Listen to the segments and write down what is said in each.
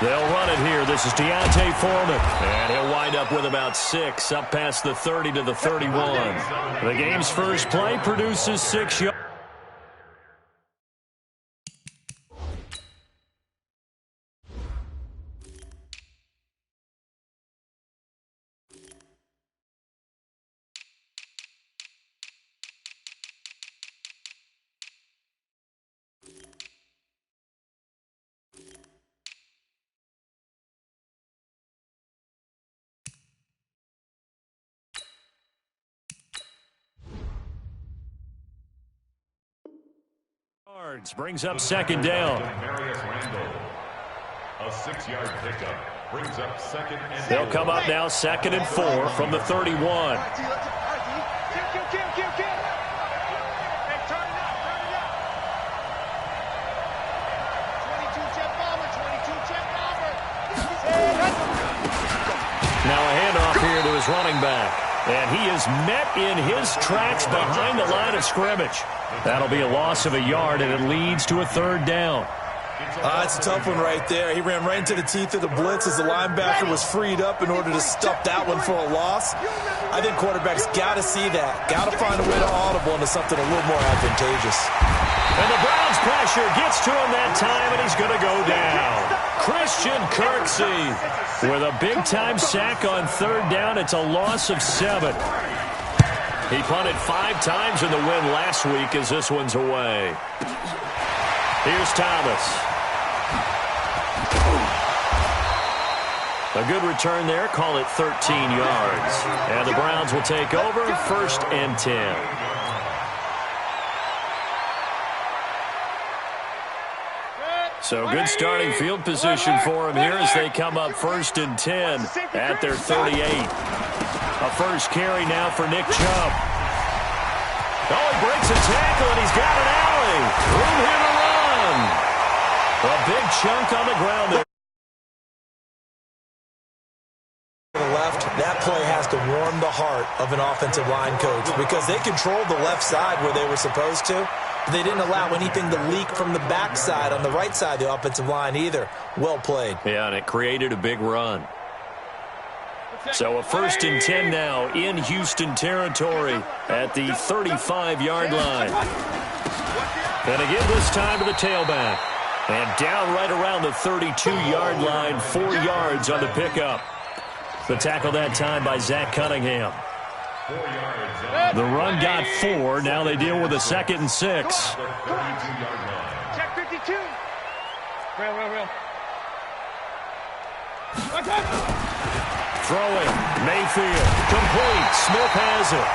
They'll run it here. This is Deontay Foreman. And he'll wind up with about 6, up past the 30 to the 31. The game's first play produces 6 yards. Brings up second down. A 6-yard pickup brings up second and They'll come up now 2nd and 4 from the 31. Now a handoff here to his running back. And he is met in his tracks behind the line of scrimmage. That'll be a loss of a yard, and it leads to a 3rd down. It's a tough one right there. He ran right into the teeth of the blitz as the linebacker was freed up in order to stuff that one for a loss. I think quarterbacks got to see that. Got to find a way to audible into something a little more advantageous. And the Browns pressure gets to him that time, and he's going to go down. Christian Kirksey with a big-time sack on 3rd down. It's a loss of 7. He punted 5 times in the win last week as this one's away. Here's Thomas. A good return there. Call it 13 yards. And the Browns will take over 1st and 10. So good starting field position for him here as they come up 1st and 10 at their 38. A first carry now for Nick Chubb. Oh, he breaks a tackle, and he's got an alley. Room here to run. A big chunk on the ground there. Left, that play has to warm the heart of an offensive line coach because they controlled the left side where they were supposed to. But they didn't allow anything to leak from the backside on the right side of the offensive line either. Well played. Yeah, and it created a big run. So a 1st and 10 now in Houston territory at the 35-yard line. And again this time to the tailback. And down right around the 32-yard line, 4 yards on the pickup. The tackle that time by Zach Cunningham. The run got 4. Now they deal with a 2nd and 6. Check 52. Real. Throwing, Mayfield, complete, Smith has it.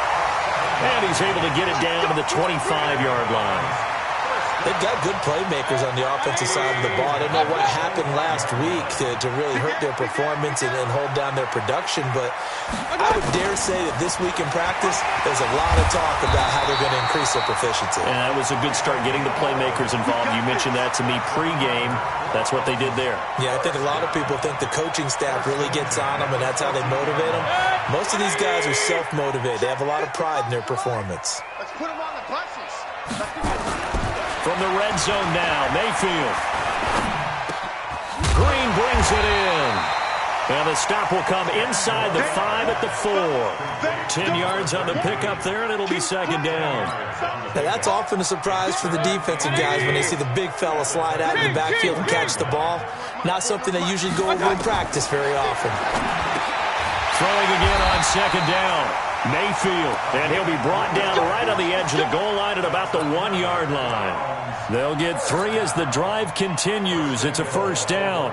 And he's able to get it down to the 25-yard line. They've got good playmakers on the offensive side of the ball. I don't know what happened last week to really hurt their performance and hold down their production, but I would dare say that this week in practice, there's a lot of talk about how they're going to increase their proficiency. And that was a good start getting the playmakers involved. You mentioned that to me pregame. That's what they did there. Yeah, I think a lot of people think the coaching staff really gets on them, and that's how they motivate them. Most of these guys are self-motivated. They have a lot of pride in their performance. Let's put them on the buses. From the red zone now, Mayfield. Green brings it in. And the stop will come inside the 5 at the 4. 10 yards on the pickup there, and it'll be 2nd down. Now that's often a surprise for the defensive guys when they see the big fella slide out in the backfield and catch the ball. Not something they usually go over in practice very often. Throwing again on 2nd down. Mayfield, and he'll be brought down right on the edge of the goal line at about the 1-yard line. They'll get 3 as the drive continues. It's a 1st down.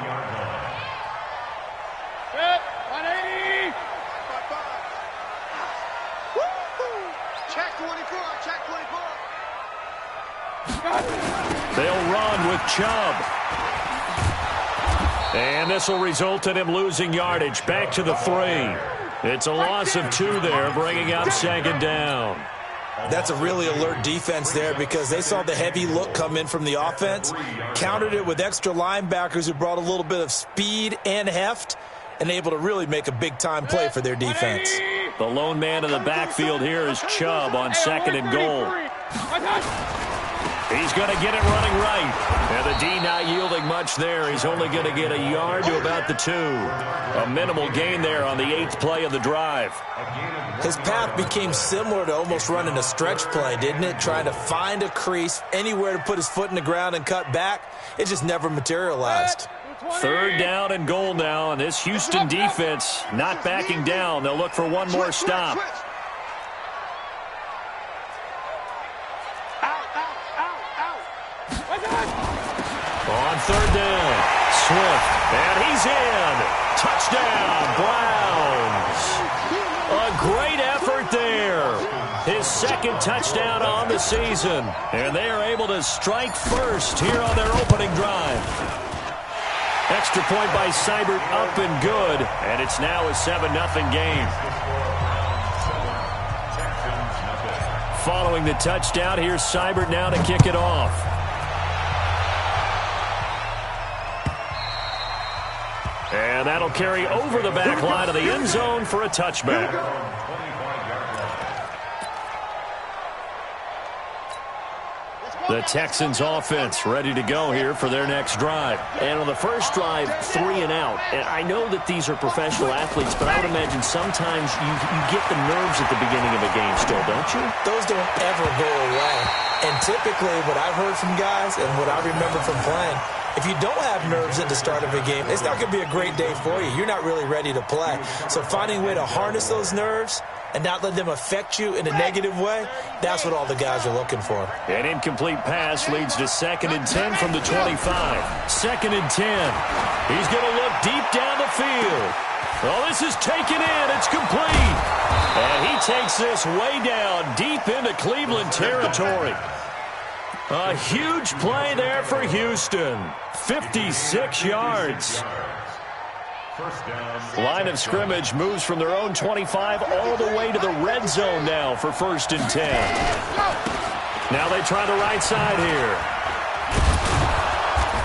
180. Check 24. Check 24. They'll run with Chubb. And this will result in him losing yardage. Back to the 3. It's a loss of 2 there, bringing up 2nd down. That's a really alert defense there because they saw the heavy look come in from the offense, countered it with extra linebackers who brought a little bit of speed and heft, and able to really make a big-time play for their defense. The lone man in the backfield here is Chubb on 2nd and goal. He's going to get it running right. And the D not yielding much there. He's only going to get a yard to about the 2. A minimal gain there on the 8th play of the drive. His path became similar to almost running a stretch play, didn't it? Trying to find a crease, anywhere to put his foot in the ground and cut back. It just never materialized. 3rd down and goal now, and this Houston defense not backing down. They'll look for one more stop. On 3rd down, Swift, and he's in. Touchdown, Browns. A great effort there. His 2nd touchdown on the season, and they are able to strike first here on their opening drive. Extra point by Seibert, up and good, and it's now a 7-0 game. Following the touchdown, here's Seibert now to kick it off. And that'll carry over the back line of the end zone for a touchback. The Texans offense ready to go here for their next drive. And on the first drive, 3 and out. And I know that these are professional athletes, but I would imagine sometimes you get the nerves at the beginning of a game still, don't you? Those don't ever go away. And typically what I've heard from guys and what I remember from playing, if you don't have nerves at the start of a game, it's not going to be a great day for you. You're not really ready to play. So finding a way to harness those nerves and not let them affect you in a negative way, that's what all the guys are looking for. An incomplete pass leads to 2nd and 10 from the 25. 2nd and 10. He's going to look deep down the field. Oh, this is taken in. It's complete. And he takes this way down deep into Cleveland territory. A huge play there for Houston. 56 yards. Line of scrimmage moves from their own 25 all the way to the red zone now for 1st and 10. Now they try the right side here.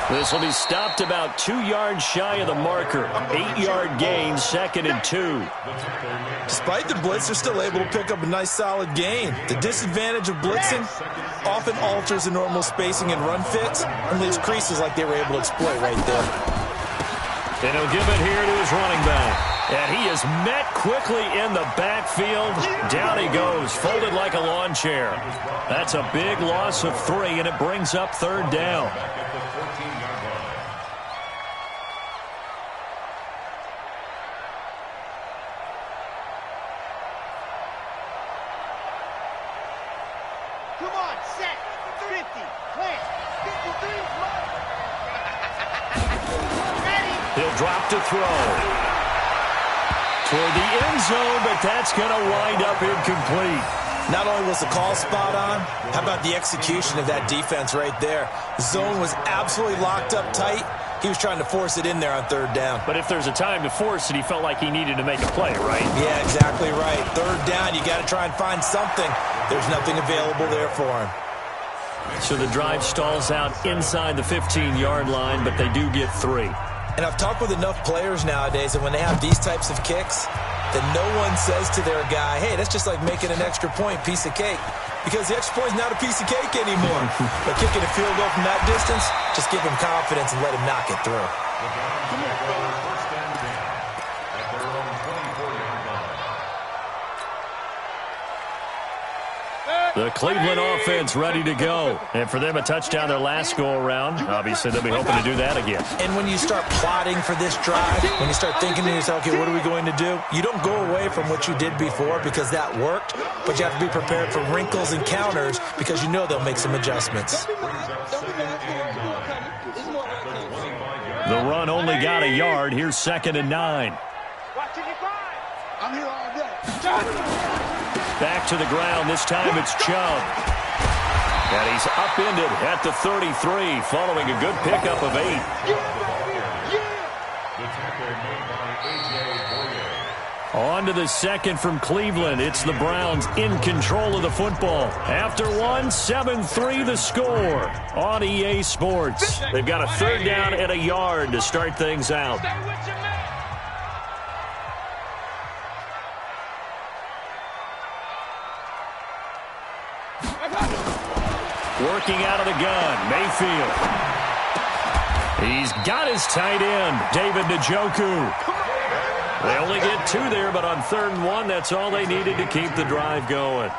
This will be stopped about 2 yards shy of the marker. 8-yard gain, 2nd and 2. Despite the blitz, they're still able to pick up a nice solid gain. The disadvantage of blitzing often alters the normal spacing and run fits and leaves creases like they were able to exploit right there. And he'll give it here to his running back. And he is met quickly in the backfield. Down he goes, folded like a lawn chair. That's a big loss of 3, and it brings up 3rd down. Come on, set, 50, clear, 53, He'll drop to throw. Toward the end zone, but that's going to wind up incomplete. Not only was the call spot on, how about the execution of that defense right there? The zone was absolutely locked up tight. He was trying to force it in there on 3rd down. But if there's a time to force it, he felt like he needed to make a play, right? Yeah, exactly right. 3rd down, you got to try and find something. There's nothing available there for him. So the drive stalls out inside the 15-yard line, but they do get 3. And I've talked with enough players nowadays that when they have these types of kicks, that no one says to their guy, hey, that's just like making an extra point, piece of cake. Because the extra point is not a piece of cake anymore. But kicking a field goal from that distance, just give him confidence and let him knock it through. The Cleveland offense ready to go. And for them, a touchdown their last go-around. Obviously, they'll be hoping to do that again. And when you start plotting for this drive, when you start thinking to yourself, okay, what are we going to do? You don't go away from what you did before because that worked, but you have to be prepared for wrinkles and counters because you know they'll make some adjustments. The run only got a yard. Here's 2nd and 9. I'm here all day. Back to the ground. This time it's Chubb. And he's upended at the 33 following a good pickup of 8. On to the 2nd from Cleveland. It's the Browns in control of the football. After 7-3 the score on EA Sports. They've got a 3rd down and a yard to start things out. Working out of the gun, Mayfield. He's got his tight end, David Njoku. They only get 2 there, but on 3rd and 1, that's all they needed to keep the drive going.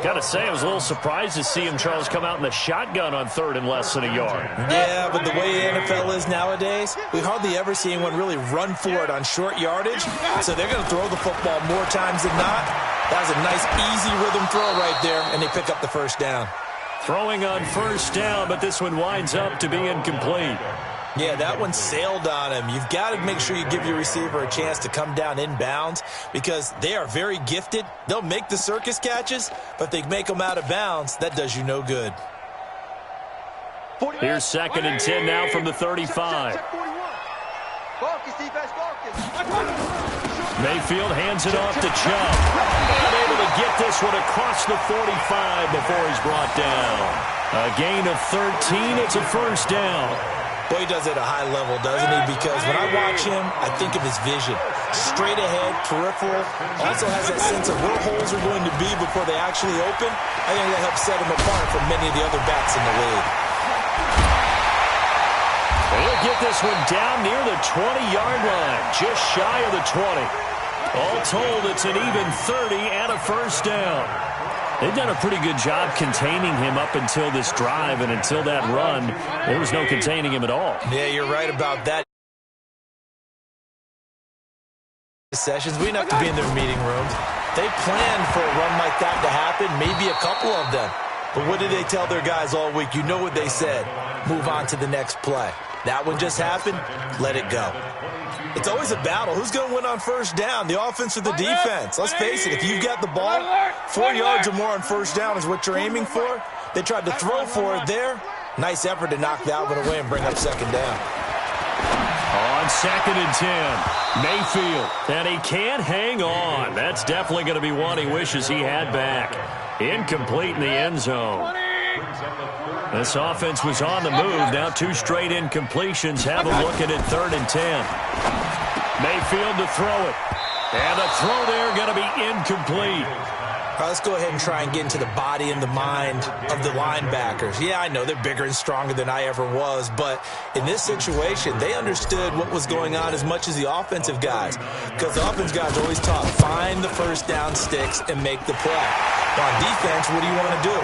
Got to say, I was a little surprised to see him, Charles, come out in the shotgun on 3rd and less than a yard. Yeah, but the way the NFL is nowadays, we hardly ever see anyone really run for it on short yardage. So they're going to throw the football more times than not. That was a nice, easy rhythm throw right there, and they pick up the first down. Throwing on 1st down, but this one winds up to be incomplete. Yeah, that one sailed on him. You've got to make sure you give your receiver a chance to come down inbounds because they are very gifted. They'll make the circus catches, but they make them out of bounds. That does you no good. Here's 2nd and 10 now from the 35. Mayfield hands it off to Chubb. Unable to get this one across the 45 before he's brought down. A gain of 13. It's a 1st down. Boy, he does it at a high level, doesn't he? Because when I watch him, I think of his vision. Straight ahead, peripheral. Also has that sense of where holes are going to be before they actually open. I think that helps set him apart from many of the other backs in the league. He'll get this one down near the 20-yard line, just shy of the 20. All told, it's an even 30 and a 1st down. They've done a pretty good job containing him up until this drive, and until that run, there was no containing him at all. Yeah, you're right about that. Sessions, we didn't have to be in their meeting rooms. They planned for a run like that to happen, maybe a couple of them. But what did they tell their guys all week? You know what they said. Move on to the next play. That one just happened. Let it go. It's always a battle. Who's going to win on 1st down, the offense or the defense? Let's face it, if you've got the ball, 4 yards or more on 1st down is what you're aiming for. They tried to throw for it there. Nice effort to knock that one away and bring up 2nd down. On 2nd and 10, Mayfield. And he can't hang on. That's definitely going to be one he wishes he had back. Incomplete in the end zone. This offense was on the move. Now 2 straight incompletions have them looking at 3rd and 10. Mayfield to throw it. And the throw there going to be incomplete. All right, let's go ahead and try and get into the body and the mind of the linebackers. Yeah, I know they're bigger and stronger than I ever was, but in this situation, they understood what was going on as much as the offensive guys, because the offensive guys are always taught, find the 1st down sticks and make the play. But on defense, what do you want to do?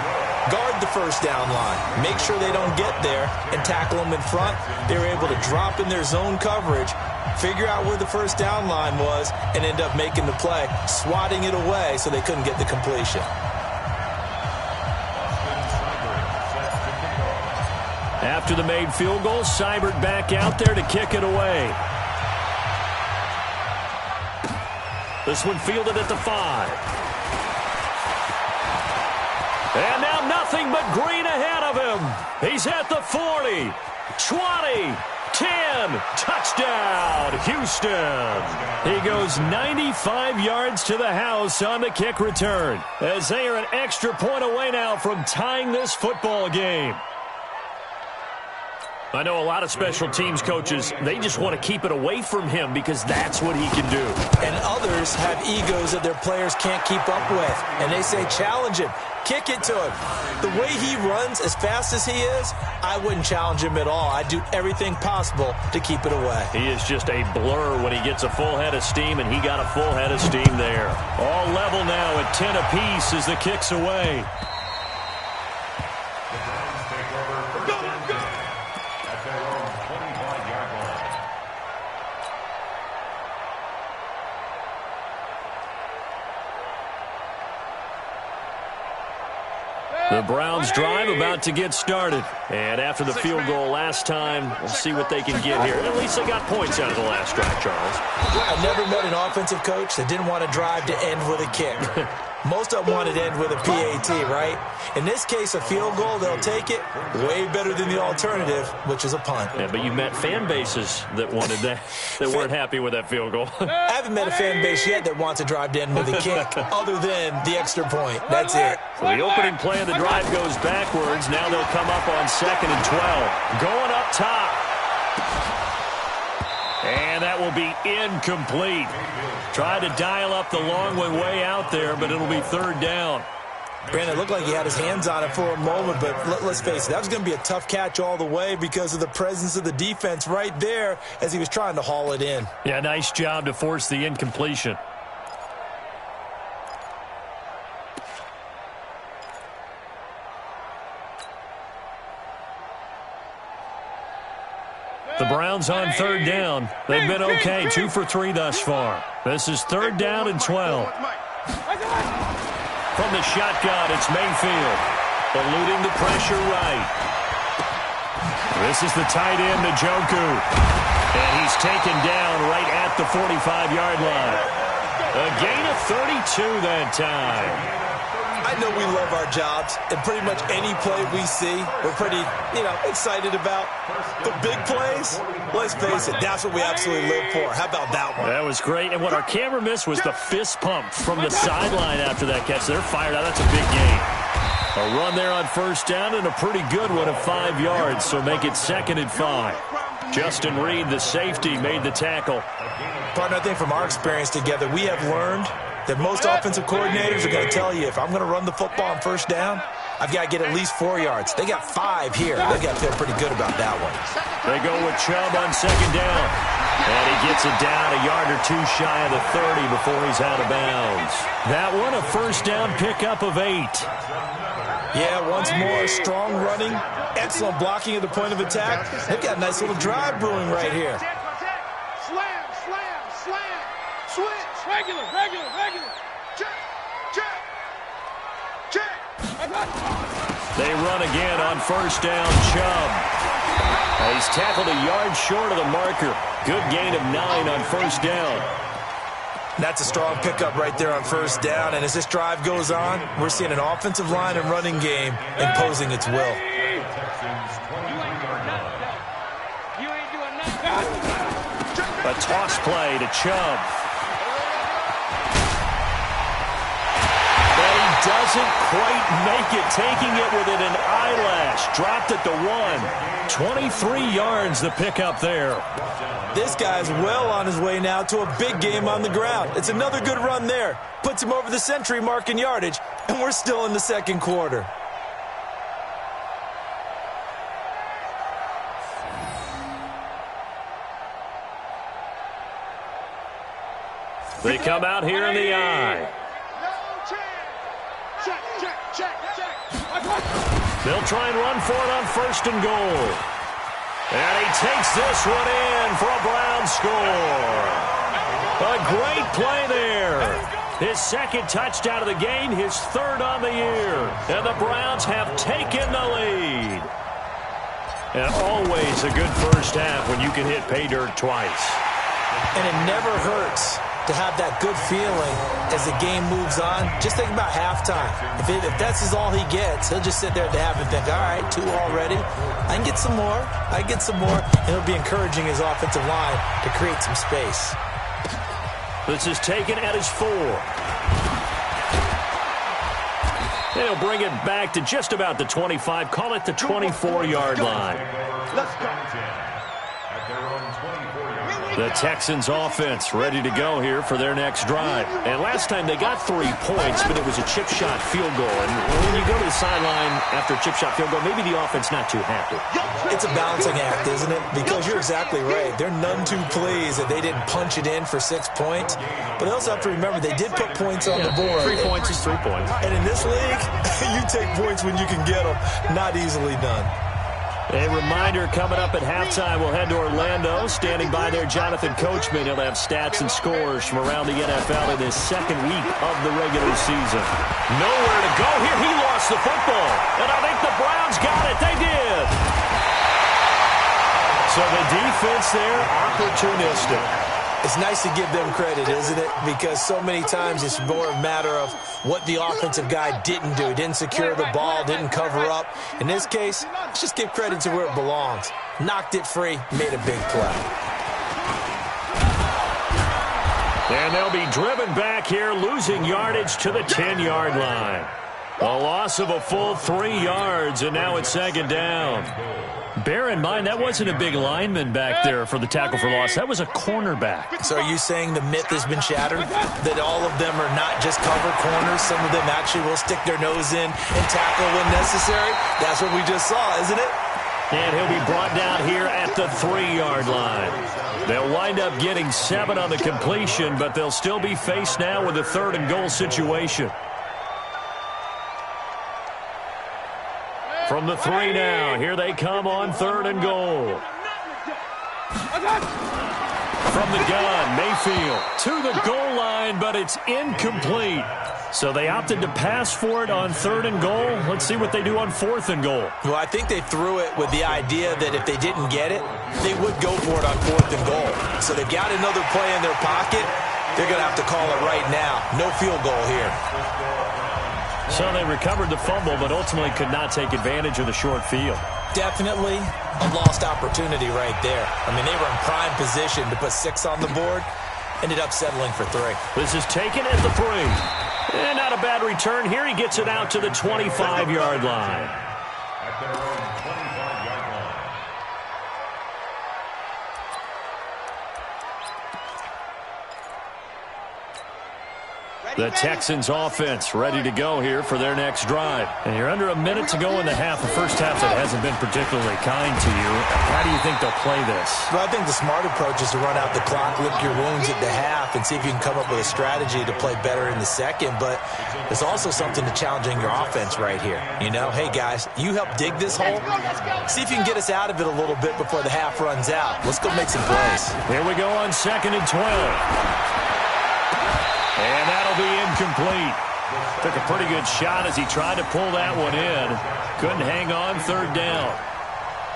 Guard the 1st down line. Make sure they don't get there and tackle them in front. They were able to drop in their zone coverage, figure out where the 1st down line was, and end up making the play, swatting it away so they couldn't get the completion. After the made field goal, Seibert back out there to kick it away. This one fielded at the 5. And now nothing but green ahead of him. He's at the 40, 20, 10, touchdown, Houston. He goes 95 yards to the house on the kick return, as they are an extra point away now from tying this football game. I know a lot of special teams coaches, they just want to keep it away from him because that's what he can do. And others have egos that their players can't keep up with. And they say, challenge him. Kick it to him. The way he runs as fast as he is, I wouldn't challenge him at all. I'd do everything possible to keep it away. He is just a blur when he gets a full head of steam, and he got a full head of steam there. All level now at 10 apiece as the kick's away. The Browns drive about to get started. And after the field goal last time, we'll see what they can get here. At least they got points out of the last drive, Charles. I never met an offensive coach that didn't want to drive to end with a kick. Most of them wanted to end with a PAT, right? In this case, a field goal, they'll take it. Way better than the alternative, which is a punt. Yeah, but you met fan bases that wanted that, that weren't happy with that field goal. I haven't met a fan base yet that wants to drive to end with a kick, other than the extra point. That's it. So the opening play of the drive goes backwards. Now they'll come up on 2nd and 12. Going up top. And that will be incomplete. Tried to dial up the long one way out there, but it'll be 3rd down. Granted, it looked like he had his hands on it for a moment, but let's face it, that was going to be a tough catch all the way because of the presence of the defense right there as he was trying to haul it in. Yeah, nice job to force the incompletion. The Browns on third down. They've been okay, 2 for 3 thus far. This is third down and 12. From the shotgun, it's Mayfield. Eluding the pressure right. This is the tight end, Njoku. And he's taken down right at the 45-yard line. A gain of 32 that time. I know we love our jobs, and pretty much any play we see, we're pretty, excited about. The big plays, let's face it, that's what we absolutely live for. How about that one? That was great, and what our camera missed was the fist pump from the sideline after that catch. They're fired out. That's a big gain. A run there on first down, and a pretty good one of 5 yards, so make it 2nd and 5. Justin Reed, the safety, made the tackle. Partner, I think from our experience together, we have learned that most offensive coordinators are going to tell you, if I'm going to run the football on first down, I've got to get at least 4 yards. They got 5 here. They've got to feel pretty good about that one. They go with Chubb on second down. And he gets it down a yard or 2 shy of the 30 before he's out of bounds. That one, a first down pickup of 8. Yeah, once more, strong running, excellent blocking at the point of attack. They've got a nice little drive brewing right here. Slam, slam, slam. Switch. Regular. Check. They run again on first down, Chubb. He's tackled a yard short of the marker. Good gain of 9 on first down. That's a strong pickup right there on first down. And as this drive goes on, we're seeing an offensive line and running game imposing its will. A toss play to Chubb. And he doesn't quite make it, taking it within an eyelash. Dropped at the 1. 23 yards the pickup there. This guy's well on his way now to a big game on the ground. It's another good run there. Puts him over the century mark in yardage, and we're still in the second quarter. They come out here in the eye. They'll try and run for it on first and goal. And he takes this one in for a Browns score. A great play there. His 2nd touchdown of the game, his 3rd on the year. And the Browns have taken the lead. And always a good first half when you can hit pay dirt twice. And it never hurts to have that good feeling as the game moves on. Just think about halftime. If that's all he gets, he'll just sit there at the half and think, all right, 2 already. I can get some more. And it'll be encouraging his offensive line to create some space. This is taken at his 4. They'll bring it back to just about the 25. Call it the 24-yard line. Let's go. The Texans offense ready to go here for their next drive. And last time they got 3 points, but it was a chip shot field goal. And when you go to the sideline after a chip shot field goal, maybe the offense not too happy. It's a balancing act, isn't it? Because you're exactly right. They're none too pleased that they didn't punch it in for 6 points. But they also have to remember they did put points on the board. 3 points is 3 points. And in this league, you take points when you can get them. Not easily done. A reminder, coming up at halftime, we'll head to Orlando. Standing by there, Jonathan Coachman. He'll have stats and scores from around the NFL in his 2nd week of the regular season. Nowhere to go here. He lost the football. And I think the Browns got it. They did. So the defense there, opportunistic. It's nice to give them credit, isn't it? Because so many times it's more a matter of what the offensive guy didn't do. He didn't secure the ball, didn't cover up. In this case, let's just give credit to where it belongs. Knocked it free, made a big play. And they'll be driven back here, losing yardage to the 10-yard line. A loss of a full 3 yards, and now it's second down. Bear in mind, that wasn't a big lineman back there for the tackle for loss. That was a cornerback. So are you saying the myth has been shattered? That all of them are not just cover corners? Some of them actually will stick their nose in and tackle when necessary? That's what we just saw, isn't it? And he'll be brought down here at the 3-yard line. They'll wind up getting 7 on the completion, but they'll still be faced now with a 3rd and goal situation. From the 3 now, here they come on 3rd and goal. From the gun, Mayfield to the goal line, but it's incomplete. So they opted to pass for it on 3rd and goal. Let's see what they do on 4th and goal. Well, I think they threw it with the idea that if they didn't get it, they would go for it on 4th and goal. So they've got another play in their pocket. They're going to have to call it right now. No field goal here. So they recovered the fumble, but ultimately could not take advantage of the short field. Definitely a lost opportunity right there. I mean, they were in prime position to put 6 on the board. Ended up settling for 3. This is taken at the 3. And not a bad return here. He gets it out to the 25-yard line. At their own 25-yard line. The Texans offense ready to go here for their next drive. And you're under a minute to go in the half. The first half that hasn't been particularly kind to you. How do you think they'll play this? Well, I think the smart approach is to run out the clock, lick your wounds at the half, and see if you can come up with a strategy to play better in the second. But there's also something to challenging your offense right here. You know, hey, guys, you help dig this hole. See if you can get us out of it a little bit before the half runs out. Let's go make some plays. Here we go on 2nd and 12. And that'll be incomplete. Took a pretty good shot as he tried to pull that one in. Couldn't hang on 3rd down.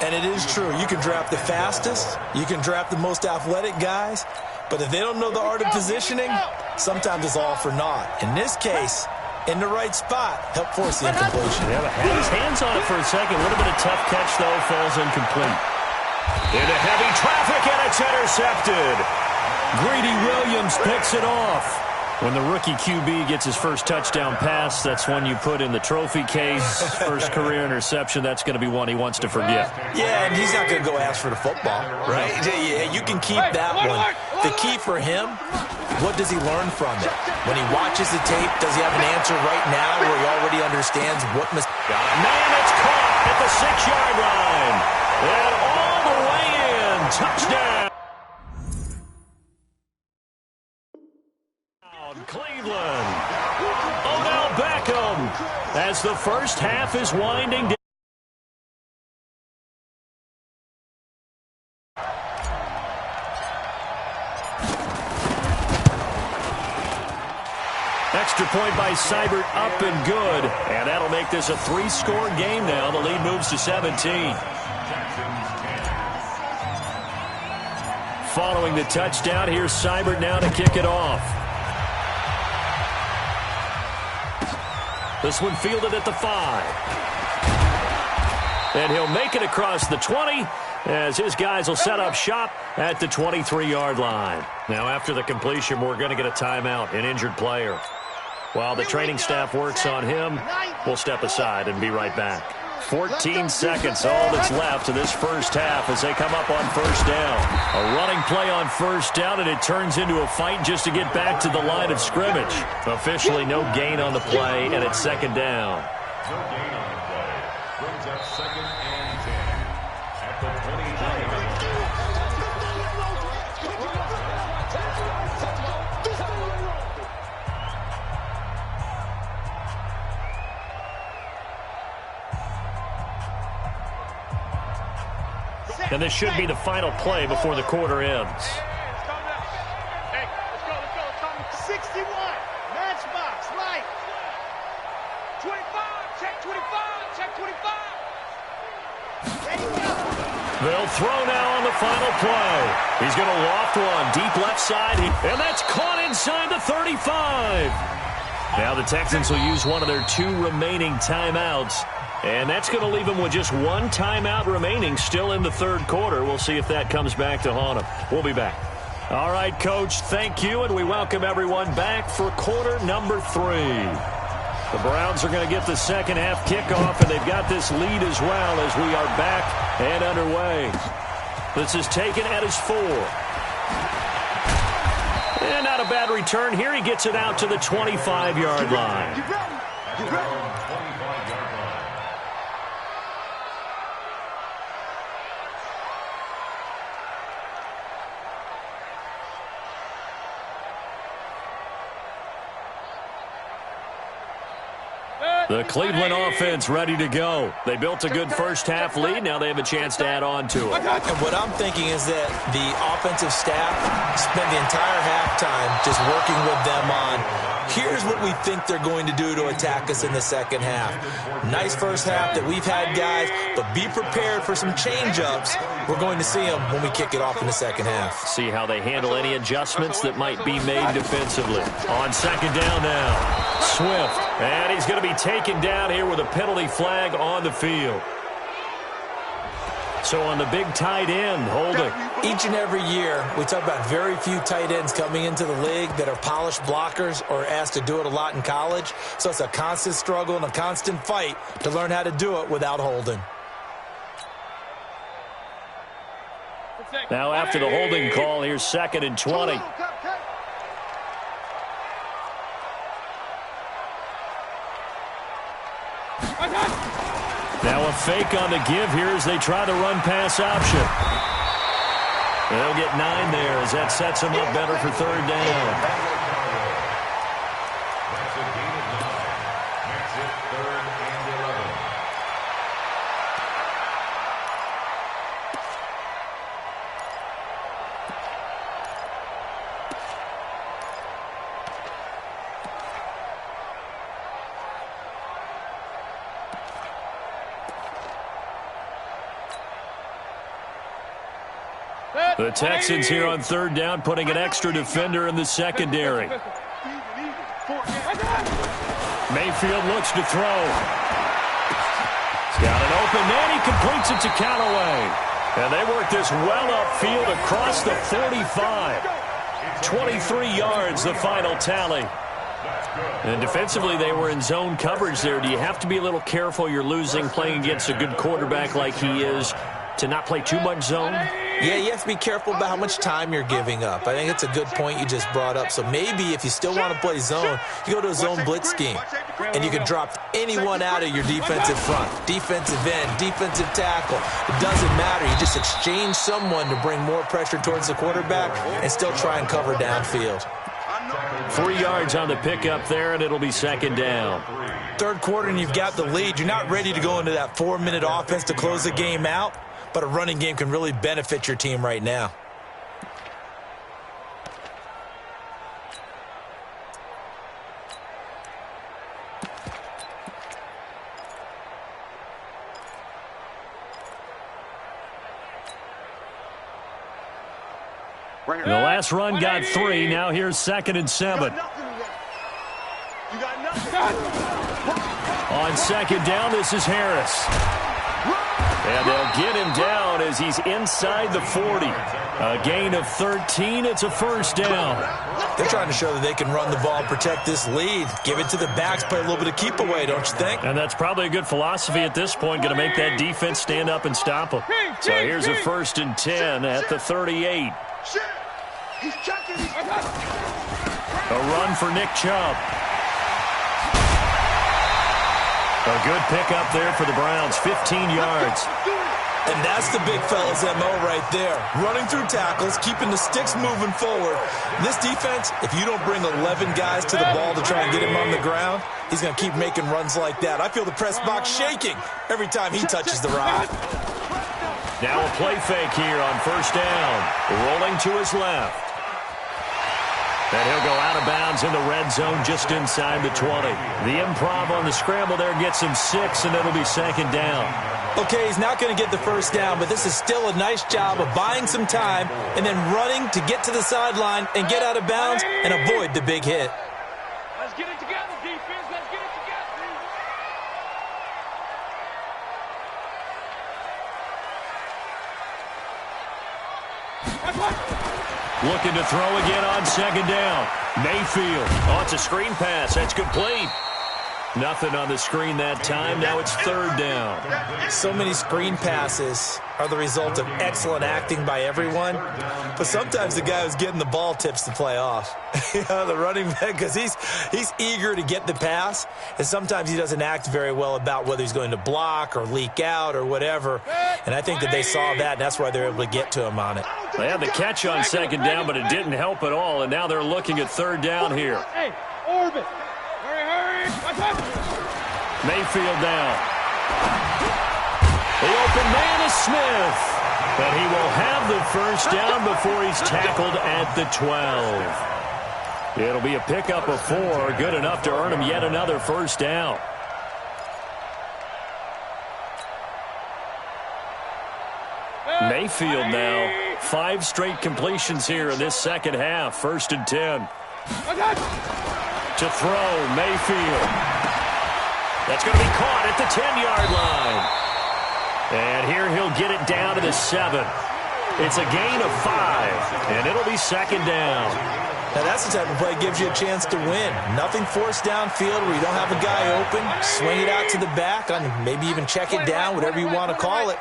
And it is true. You can draft the fastest. You can draft the most athletic guys. But if they don't know the art of positioning, sometimes it's all for naught. In this case, in the right spot, help force the incompletion. Yeah, but had his hands on it for a second. A little bit of tough catch, though. Falls incomplete. Into heavy traffic, and it's intercepted. Greedy Williams picks it off. When the rookie QB gets his first touchdown pass, that's one you put in the trophy case. First career interception, that's going to be one he wants to forget. Yeah, and he's not going to go ask for the football, right? Yeah, you can keep that one. The key for him, what does he learn from it? When he watches the tape, does he have an answer right now where he already understands what must... Got a man, it's caught at the 6-yard line. And all the way in. Touchdown. Cleveland. Odell Beckham as the first half is winding down. Extra point by Seibert, up and good. And that'll make this a 3-score game now. The lead moves to 17. Following the touchdown, here's Seibert now to kick it off. This one fielded at the 5. And he'll make it across the 20 as his guys will set up shop at the 23-yard line. Now, after the completion, we're going to get a timeout, an injured player. While the training staff works on him, we'll step aside and be right back. 14 seconds, all that's left of this first half as they come up on 1st down. A running play on 1st down, and it turns into a fight just to get back to the line of scrimmage. Officially no gain on the play, and it's 2nd down. No gain on the play. Brings up 2nd and 10 at the 29-yard line. And this should be the final play before the quarter ends. Hey, let's go. 61, matchbox, light. 25, check 25, check 25. There you go. They'll throw now on the final play. He's going to loft one deep left side, and that's caught inside the 35. Now the Texans will use one of their 2 remaining timeouts. And that's going to leave them with just 1 timeout remaining still in the 3rd quarter. We'll see if that comes back to haunt them. We'll be back. All right, Coach, thank you, and we welcome everyone back for quarter number 3. The Browns are going to get the second half kickoff, and they've got this lead as well as we are back and underway. This is taken at his 4. And not a bad return here. He gets it out to the 25-yard line. The Cleveland offense ready to go. They built a good first-half lead. Now they have a chance to add on to it. And what I'm thinking is that the offensive staff spent the entire halftime just working with them on, here's what we think they're going to do to attack us in the second half. Nice first half that we've had, guys, but be prepared for some change-ups. We're going to see them when we kick it off in the second half. See how they handle any adjustments that might be made defensively. On second down now. Swift, and he's going to be taken down here with a penalty flag on the field. So on the big tight end, holding. Each and every year, we talk about very few tight ends coming into the league that are polished blockers or asked to do it a lot in college. So it's a constant struggle and a constant fight to learn how to do it without holding. Now after the holding call, here's 2nd and 20. Now a fake on the give here as they try the run-pass option. They'll get 9 there as that sets them up better for 3rd down. That's a gain of 9. Makes it 3rd and 11. The Texans here on 3rd down, putting an extra defender in the secondary. Mayfield looks to throw. He's got it open, and he completes it to Callaway. And they work this well upfield across the 45. 23 yards, the final tally. And defensively, they were in zone coverage there. Do you have to be a little careful? You're losing, playing against a good quarterback like he is, to not play too much zone? Yeah, you have to be careful about how much time you're giving up. I think it's a good point you just brought up. So maybe if you still want to play zone, you go to a zone blitz scheme. And you can drop anyone out of your defensive front. Defensive end, defensive tackle. It doesn't matter. You just exchange someone to bring more pressure towards the quarterback and still try and cover downfield. 3 yards on the pickup there, and it'll be 2nd down. 3rd quarter and you've got the lead. You're not ready to go into that 4-minute offense to close the game out. But a running game can really benefit your team right now. The last run got 3. Now here's 2nd and 7. On 2nd down, this is Harris. And they'll get him down as he's inside the 40. A gain of 13. It's a 1st down. They're trying to show that they can run the ball, protect this lead. Give it to the backs, play a little bit of keep away, don't you think? And that's probably a good philosophy at this point. Going to make that defense stand up and stop them. So here's a 1st and 10 at the 38. A run for Nick Chubb. A good pickup there for the Browns, 15 yards. And that's the big fella's MO right there. Running through tackles, keeping the sticks moving forward. This defense, if you don't bring 11 guys to the ball to try and get him on the ground, he's going to keep making runs like that. I feel the press box shaking every time he touches the rock. Now a play fake here on 1st down. Rolling to his left. And he'll go out of bounds in the red zone just inside the 20. The improv on the scramble there gets him 6, and it'll be 2nd down. Okay, he's not going to get the 1st down, but this is still a nice job of buying some time and then running to get to the sideline and get out of bounds and avoid the big hit. Let's get it together, defense. Let's get it together. Looking to throw again on 2nd down. Mayfield. Oh, it's a screen pass. That's complete. Nothing on the screen that time. Now it's third down. So many screen passes are the result of excellent acting by everyone. But sometimes the guy who's getting the ball tips the play off. The running back, because he's eager to get the pass. And sometimes he doesn't act very well about whether he's going to block or leak out or whatever. And I think that they saw that, and that's why they're able to get to him on it. They had the catch on second down, but it didn't help at all. And now they're looking at third down here. Hey, Orbit. Hurry. Mayfield down. The open man is Smith. But he will have the first down before he's tackled at the 12. It'll be a pickup of 4. Good enough to earn him yet another first down. Mayfield now. 5 straight completions here in this second half. First and 10. To throw, Mayfield. That's going to be caught at the 10-yard line. And here he'll get it down to the 7. It's a gain of 5, and it'll be second down. Now, that's the type of play that gives you a chance to win. Nothing forced downfield where you don't have a guy open. Swing it out to the back, and maybe even check it down, whatever you want to call it.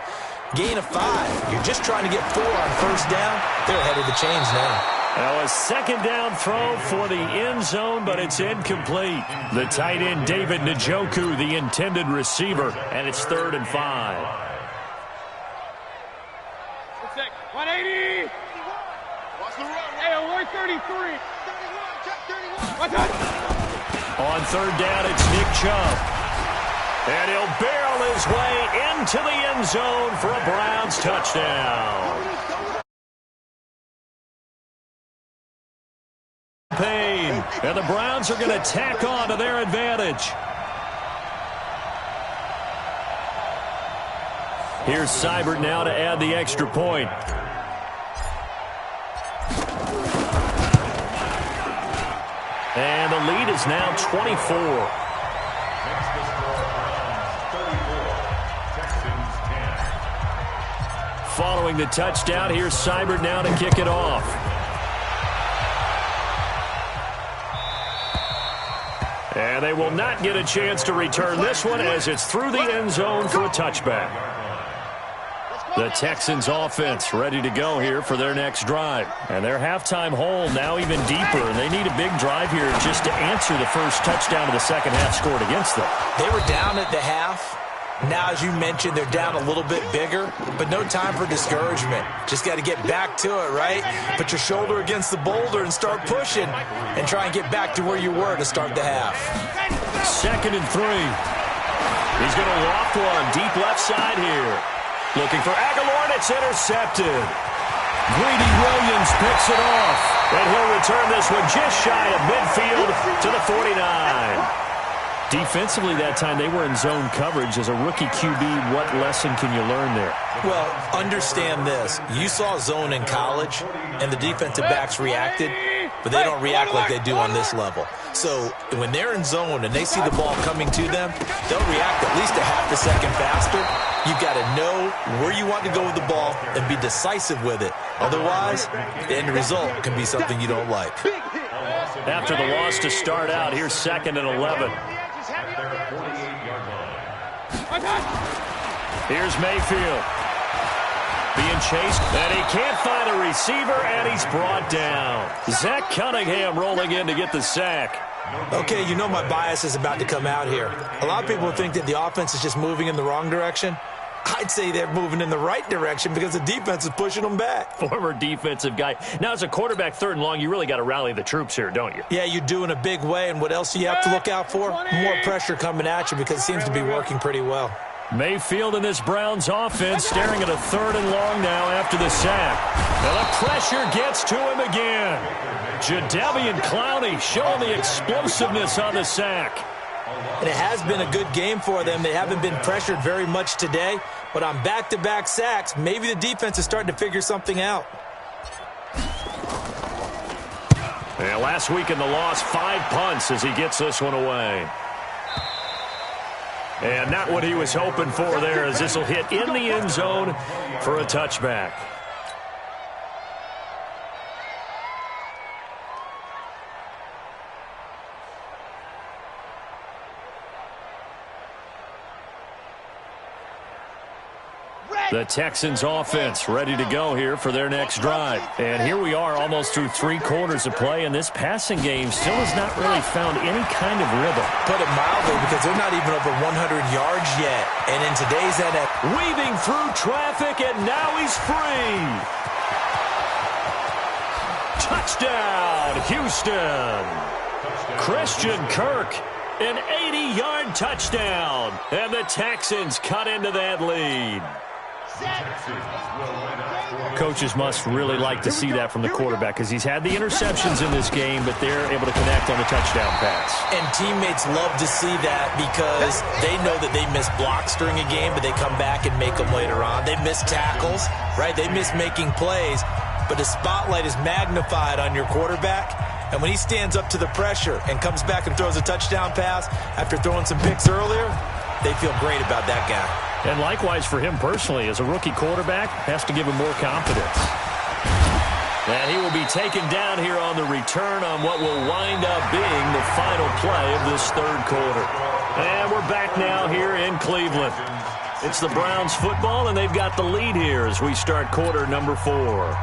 Gain of 5. You're just trying to get 4 on first down. They're ahead of the chains now. Now a second down throw for the end zone, but it's incomplete. The tight end, David Njoku, the intended receiver, and it's 3rd and 5. 180. Watch the run. Hey, 133. 31. Check 31. Watch out. On third down, it's Nick Chubb. And he'll barrel his way into the end zone for a Browns touchdown. And the Browns are going to tack on to their advantage. Here's Seibert now to add the extra point. And the lead is now 24. Following the touchdown, here's Seibert now to kick it off. And they will not get a chance to return this one as it's through the end zone for a touchback. The Texans offense ready to go here for their next drive. And their halftime hole now even deeper. And they need a big drive here just to answer the first touchdown of the second half scored against them. They were down at the half. Now, as you mentioned, they're down a little bit bigger, but no time for discouragement. Just got to get back to it, right? Put your shoulder against the boulder and start pushing and try and get back to where you were to start the half. 2nd and 3. He's going to loft one deep left side here. Looking for Aguilar, and it's intercepted. Greedy Williams picks it off, and he'll return this one just shy of midfield to the 49. Defensively that time, they were in zone coverage. As a rookie QB, what lesson can you learn there? Well, understand this. You saw zone in college, and the defensive backs reacted, but they don't react like they do on this level. So when they're in zone and they see the ball coming to them, they'll react at least a half a second faster. You've got to know where you want to go with the ball and be decisive with it. Otherwise, the end result can be something you don't like. After the loss to start out, here's 2nd and 11. Here's Mayfield. Being chased, and he can't find a receiver, and he's brought down. Zach Cunningham rolling in to get the sack. Okay, you know my bias is about to come out here. A lot of people think that the offense is just moving in the wrong direction. I'd say they're moving in the right direction because the defense is pushing them back. Former defensive guy. Now, as a quarterback, 3rd and long, you really got to rally the troops here, don't you? Yeah, you do in a big way, and what else do you have to look out for? More pressure coming at you because it seems to be working pretty well. Mayfield in this Browns offense staring at a 3rd and long now after the sack. And the pressure gets to him again. Jadeveon Clowney showing the explosiveness on the sack. And it has been a good game for them. They haven't been pressured very much today, but on back-to-back sacks, maybe the defense is starting to figure something out. Yeah, last week in the loss, 5 punts as he gets this one away. And not what he was hoping for there, as this will hit in the end zone for a touchback. The Texans offense ready to go here for their next drive. And here we are almost through 3 quarters of play, and this passing game still has not really found any kind of rhythm. Put it mildly, because they're not even over 100 yards yet. And in today's NFL, weaving through traffic, and now he's free. Touchdown, Houston. Christian Kirk, an 80-yard touchdown. And the Texans cut into that lead. Coaches must really like to see that from the quarterback, because he's had the interceptions in this game, but they're able to connect on the touchdown pass. And teammates love to see that, because they know that they miss blocks during a game, but they come back and make them later on. They miss tackles, right? They miss making plays, but the spotlight is magnified on your quarterback. And when he stands up to the pressure and comes back and throws a touchdown pass after throwing some picks earlier, they feel great about that guy. And likewise for him personally, as a rookie quarterback, has to give him more confidence. And he will be taken down here on the return on what will wind up being the final play of this third quarter. And we're back now here in Cleveland. It's the Browns football, and they've got the lead here as we start quarter number 4.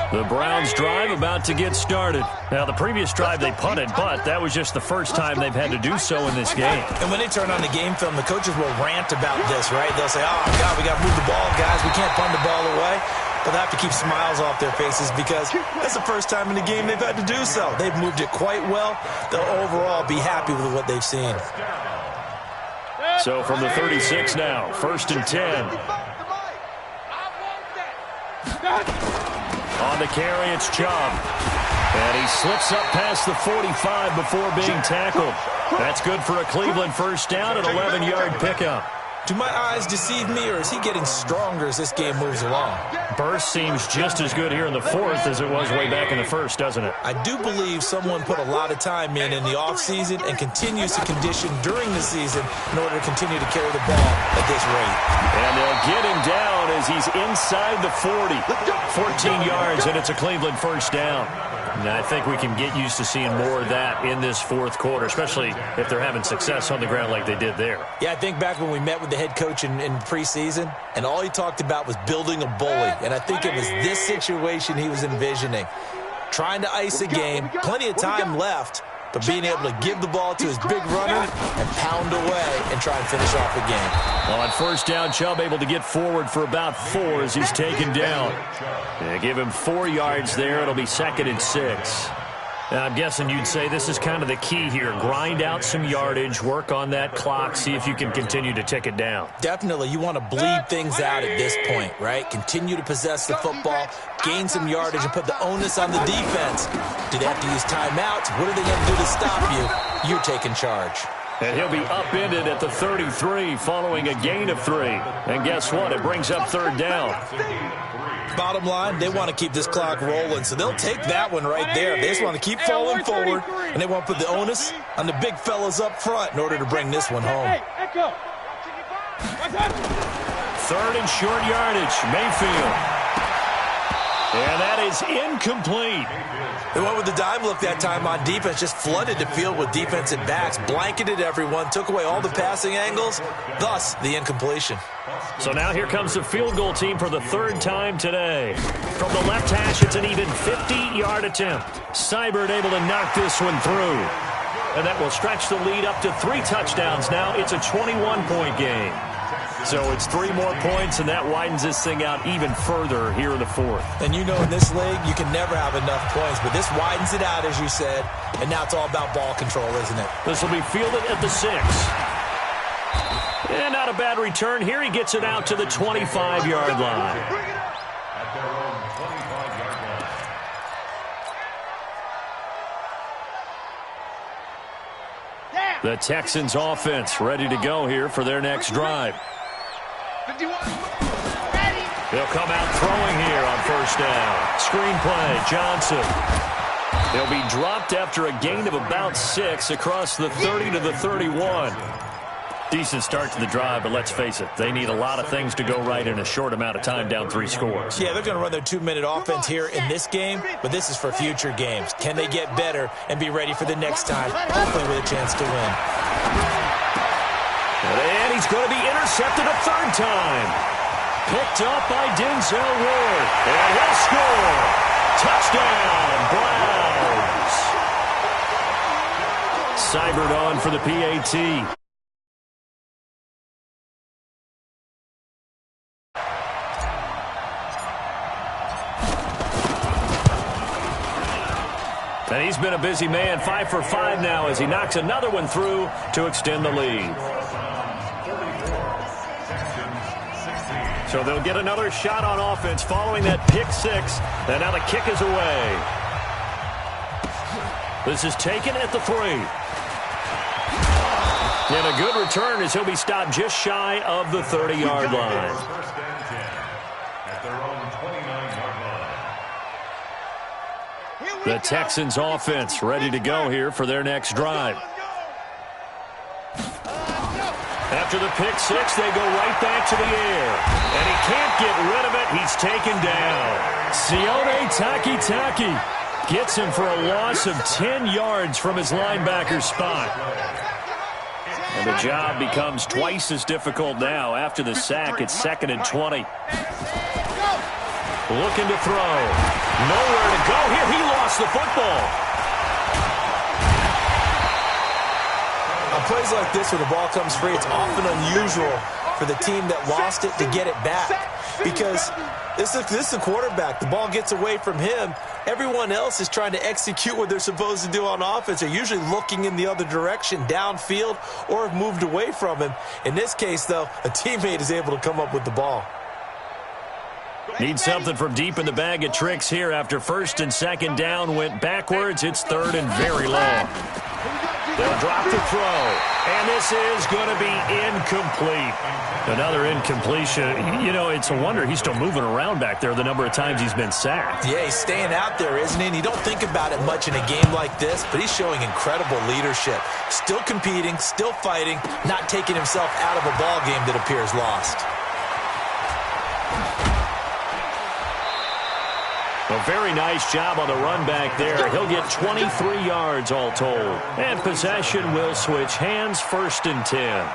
The Browns drive about to get started. Now, the previous drive they punted, but that was just the first time they've had to do so in this game. And when they turn on the game film, the coaches will rant about this, right? They'll say, oh, God, we got to move the ball, guys. We can't punt the ball away. But they have to keep smiles off their faces, because that's the first time in the game they've had to do so. They've moved it quite well. They'll overall be happy with what they've seen. So from the 36 now, 1st and 10. On the carry, it's Chubb. And he slips up past the 45 before being tackled. That's good for a Cleveland first down, an 11-yard pickup. Do my eyes deceive me, or is he getting stronger as this game moves along? Burst seems just as good here in the 4th as it was way back in the 1st, doesn't it? I do believe someone put a lot of time in the offseason and continues to condition during the season in order to continue to carry the ball at this rate. And they'll get him down as he's inside the 40. 14 yards, and it's a Cleveland first down. And I think we can get used to seeing more of that in this 4th quarter, especially if they're having success on the ground like they did there. Yeah, I think back when we met with the head coach in preseason, and all he talked about was building a bully. And I think it was this situation he was envisioning. Trying to ice a game, plenty of time left, but being able to give the ball to his big runner and pound away and try and finish off the game. On first down, Chubb able to get forward for about 4 as he's taken down. They give him 4 yards there. It'll be 2nd and 6. Now, I'm guessing you'd say this is kind of the key here. Grind out some yardage, work on that clock, see if you can continue to tick it down. Definitely. You want to bleed things out at this point, right? Continue to possess the football, gain some yardage, and put the onus on the defense. Do they have to use timeouts? What are they going to do to stop you? You're taking charge. And he'll be upended at the 33 following a gain of 3. And guess what? It brings up 3rd down. Bottom line, they want to keep this clock rolling, so they'll take that one right there. They just want to keep falling forward, and they want to put the onus on the big fellas up front in order to bring this one home. 3rd and short yardage, Mayfield. And that is incomplete. They went with the dime look that time on defense, just flooded the field with defensive backs, blanketed everyone, took away all the passing angles, thus the incompletion. So now here comes the field goal team for the 3rd time today. From the left hash, it's an even 50-yard attempt. Seibert able to knock this one through. And that will stretch the lead up to 3 touchdowns now. It's a 21-point game. So it's 3 more points, and that widens this thing out even further here in the 4th. And you know in this league, you can never have enough points, but this widens it out, as you said, and now it's all about ball control, isn't it? This will be fielded at the 6. And not a bad return. Here he gets it out to the 25-yard line. The Texans offense ready to go here for their next drive. They'll come out throwing here on first down. Screen play, Johnson. They'll be dropped after a gain of about 6 across the 30 to the 31. Decent start to the drive, but let's face it, they need a lot of things to go right in a short amount of time, down 3 scores. Yeah, they're going to run their 2-minute offense here in this game, but this is for future games. Can they get better and be ready for the next time, hopefully with a chance to win? he's going to be intercepted a third time. Picked up by Denzel Ward. And he'll score. Touchdown, Browns. Cybered on for the PAT. And he's been a busy man, 5 for 5 now as he knocks another one through to extend the lead. So they'll get another shot on offense following that pick six. And now the kick is away. This is taken at the 3. And a good return as he'll be stopped just shy of the 30-yard line. First and 10 at their own 29-yard line. The Texans offense ready to go here for their next drive. After the pick six, they go right back to the air. And he can't get rid of it. He's taken down. Sione Takitaki gets him for a loss of 10 yards from his linebacker spot. And the job becomes twice as difficult now. After the sack, it's 2nd and 20. Looking to throw. Nowhere to go here. He lost the football. On plays like this where the ball comes free, it's often unusual for the team that lost it to get it back. Because this is the quarterback. The ball gets away from him. Everyone else is trying to execute what they're supposed to do on offense. They're usually looking in the other direction, downfield, or have moved away from him. In this case, though, a teammate is able to come up with the ball. Need something from deep in the bag of tricks here after 1st and 2nd down went backwards. It's 3rd and very long. They'll drop the throw, and this is going to be incomplete. Another incompletion. You know, it's a wonder he's still moving around back there the number of times he's been sacked. Yeah, he's staying out there, isn't he? And you don't think about it much in a game like this, but he's showing incredible leadership. Still competing, still fighting, not taking himself out of a ball game that appears lost. A very nice job on the run back there. He'll get 23 yards all told. And possession will switch hands, 1st and 10.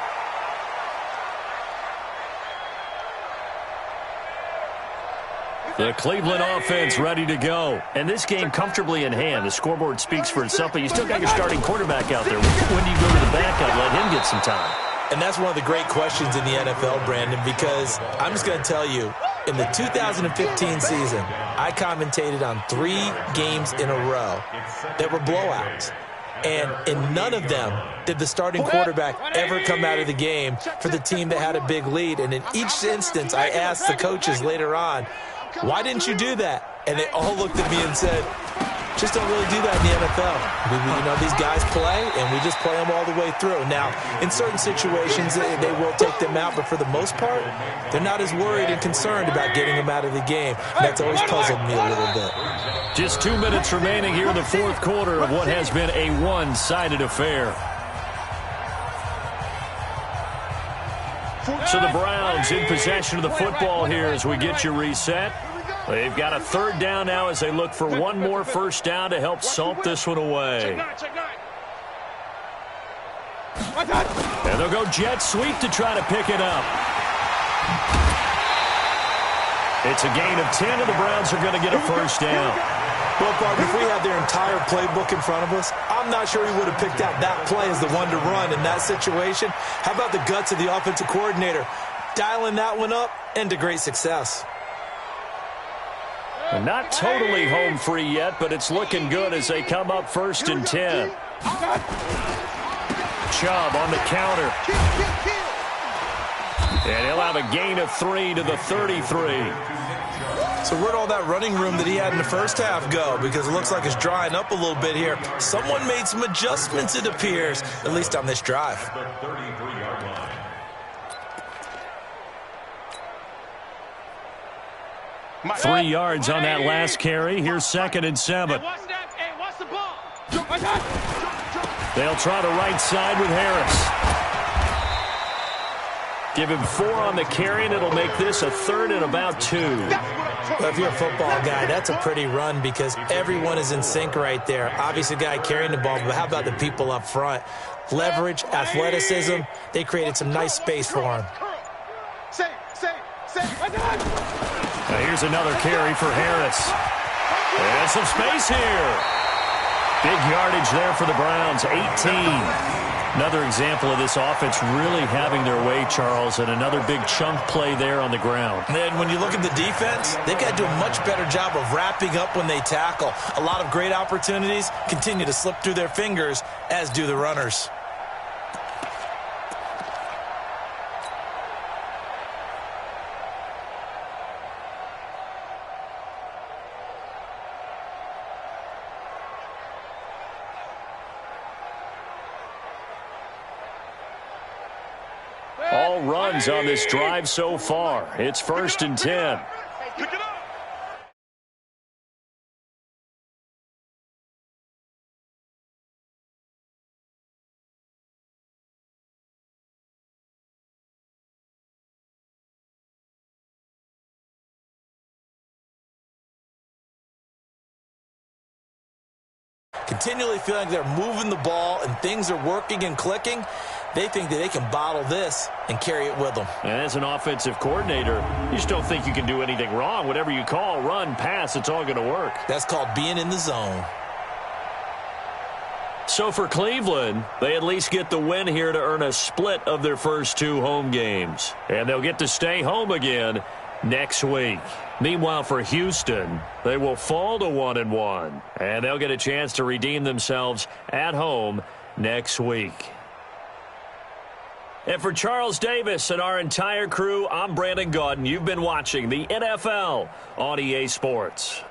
The Cleveland offense ready to go. And this game comfortably in hand. The scoreboard speaks for itself, but you still got your starting quarterback out there. When do you go to the backup? Let him get some time. And that's one of the great questions in the NFL, Brandon, because I'm just going to tell you, in the 2015 season, I commentated on 3 games in a row that were blowouts. And in none of them did the starting quarterback ever come out of the game for the team that had a big lead. And in each instance, I asked the coaches later on, why didn't you do that? And they all looked at me and said, just don't really do that in the NFL. You know, these guys play, and we just play them all the way through. Now, in certain situations, they will take them out, but for the most part, they're not as worried and concerned about getting them out of the game. And that's always puzzled me a little bit. Just 2 minutes remaining here in the 4th quarter of what has been a one-sided affair. So the Browns in possession of the football here as we get you reset. They've got a 3rd down now as they look for one more 1st down to help salt this one away. And they'll go jet sweep to try to pick it up. It's a gain of 10, and the Browns are going to get a 1st down. Well, partner, if we had their entire playbook in front of us, I'm not sure he would have picked out that play as the one to run in that situation. How about the guts of the offensive coordinator? Dialing that one up and to great success. Not totally home free yet, but it's looking good as they come up 1st and 10. Chubb on the counter. And he'll have a gain of 3 to the 33. So where'd all that running room that he had in the first half go? Because it looks like it's drying up a little bit here. Someone made some adjustments, it appears, at least on this drive. 3 yards on that last carry. Here's 2nd and 7. They'll try the right side with Harris. Give him 4 on the carry, and it'll make this a 3rd and about 2. Well, if you're a football guy, that's a pretty run because everyone is in sync right there. Obviously, the guy carrying the ball, but how about the people up front? Leverage, athleticism, they created some nice space for him. Now here's another carry for Harris. And some space here. Big yardage there for the Browns, 18. Another example of this offense really having their way, Charles, and another big chunk play there on the ground. And when you look at the defense, they've got to do a much better job of wrapping up when they tackle. A lot of great opportunities continue to slip through their fingers, as do the runners. All runs on this drive so far. It's 1st and 10. Continually feeling like they're moving the ball and things are working and clicking, they think that they can bottle this and carry it with them. And as an offensive coordinator, you just don't think you can do anything wrong. Whatever you call, run, pass, it's all going to work. That's called being in the zone. So for Cleveland, they at least get the win here to earn a split of their first 2 home games. And they'll get to stay home again next week. Meanwhile, for Houston, they will fall to 1-1, and they'll get a chance to redeem themselves at home next week. And for Charles Davis and our entire crew, I'm Brandon Gaudin. You've been watching the NFL on EA Sports.